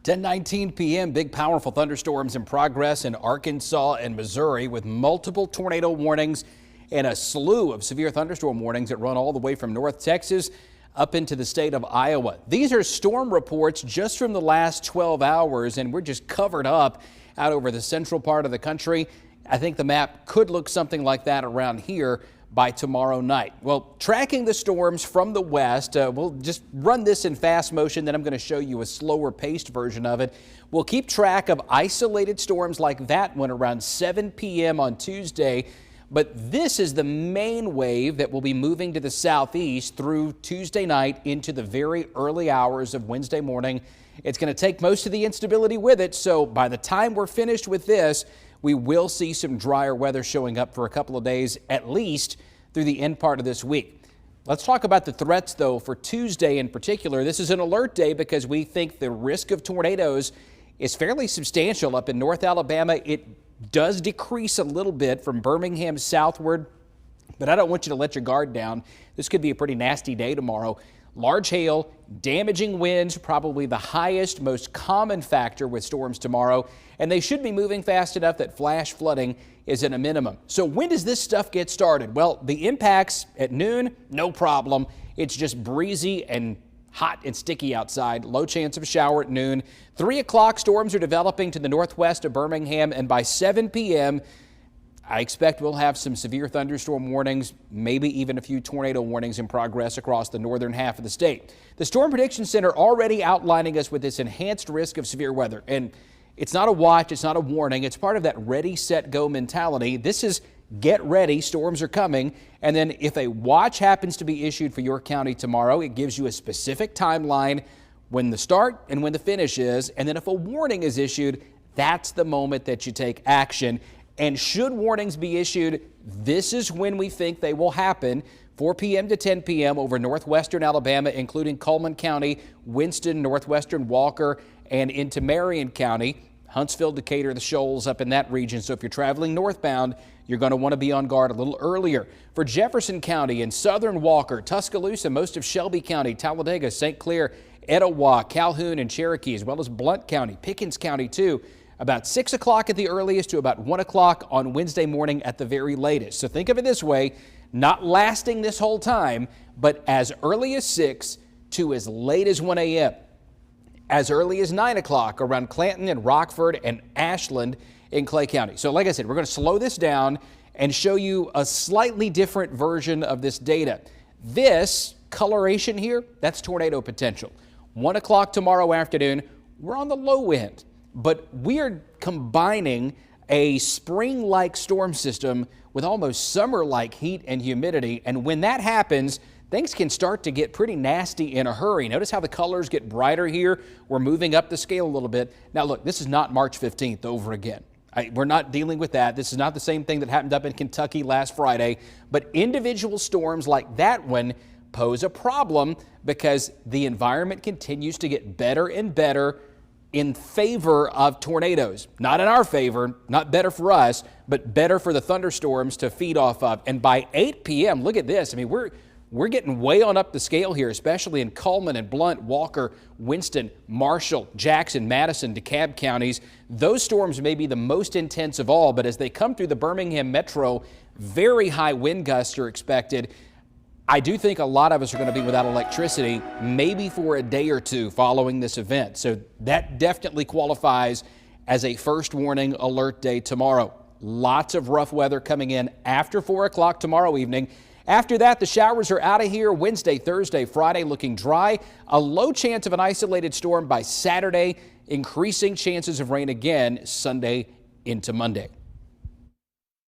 10:19 p.m. Big powerful thunderstorms in progress in Arkansas and Missouri with multiple tornado warnings and a slew of severe thunderstorm warnings that run all the way from North Texas up into the state of Iowa. These are storm reports just from the last 12 hours, and we're just covered up out over the central part of the country. I think the map could look something like that around here by tomorrow night. Well, tracking the storms from the west, we'll just run this in fast motion, then I'm going to show you a slower paced version of it. We'll keep track of isolated storms like that one around 7 p.m. on Tuesday. But this is the main wave that will be moving to the southeast through Tuesday night into the very early hours of Wednesday morning. It's going to take most of the instability with it, so by the time we're finished with this, we will see some drier weather showing up for a couple of days, at least through the end part of this week. Let's talk about the threats, though, for Tuesday in particular. This is an alert day because we think the risk of tornadoes is fairly substantial up in North Alabama. It does decrease a little bit from Birmingham southward, but I don't want you to let your guard down. This could be a pretty nasty day tomorrow. Large hail, damaging winds, probably the highest, most common factor with storms tomorrow, and they should be moving fast enough that flash flooding is at a minimum. So when does this stuff get started? Well, the impacts at noon, no problem. It's just breezy and hot and sticky outside. Low chance of a shower at noon. 3 o'clock, storms are developing to the northwest of Birmingham, and by 7 p.m., I expect we'll have some severe thunderstorm warnings, maybe even a few tornado warnings in progress across the northern half of the state. The Storm Prediction Center already outlining us with this enhanced risk of severe weather. And it's not a watch, it's not a warning, it's part of that ready, set, go mentality. This is get ready, storms are coming. And then if a watch happens to be issued for your county tomorrow, it gives you a specific timeline when the start and when the finish is. And then if a warning is issued, that's the moment that you take action. And should warnings be issued, this is when we think they will happen. 4 p.m. to 10 p.m. over northwestern Alabama, including Cullman County, Winston, northwestern Walker, and into Marion County, Huntsville, Decatur, the Shoals up in that region. So if you're traveling northbound, you're going to want to be on guard a little earlier. For Jefferson County and southern Walker, Tuscaloosa, most of Shelby County, Talladega, St. Clair, Etowah, Calhoun, and Cherokee, as well as Blount County, Pickens County, too. About 6 o'clock at the earliest to about 1 o'clock on Wednesday morning at the very latest. So think of it this way, not lasting this whole time, but as early as 6 to as late as 1 a.m. As early as 9 o'clock around Clanton and Rockford and Ashland in Clay County. So like I said, we're going to slow this down and show you a slightly different version of this data. This coloration here, that's tornado potential. 1 o'clock tomorrow afternoon, we're on the low end. But we are combining a spring-like storm system with almost summer-like heat and humidity. And when that happens, things can start to get pretty nasty in a hurry. Notice how the colors get brighter here. We're moving up the scale a little bit. Now, look, this is not March 15th over again. We're not dealing with that. This is not the same thing that happened up in Kentucky last Friday. But individual storms like that one pose a problem because the environment continues to get better and better in favor of tornadoes. Not in our favor, not better for us, but better for the thunderstorms to feed off of. And by 8 p.m., look at this. I mean, we're getting way on up the scale here, especially in Cullman and Blount, Walker, Winston, Marshall, Jackson, Madison, DeKalb counties. Those storms may be the most intense of all, but as they come through the Birmingham metro, very high wind gusts are expected. I do think a lot of us are going to be without electricity, maybe for a day or two following this event. So that definitely qualifies as a first warning alert day tomorrow. Lots of rough weather coming in after 4 o'clock tomorrow evening. After that, the showers are out of here. Wednesday, Thursday, Friday looking dry. A low chance of an isolated storm by Saturday. Increasing chances of rain again Sunday into Monday.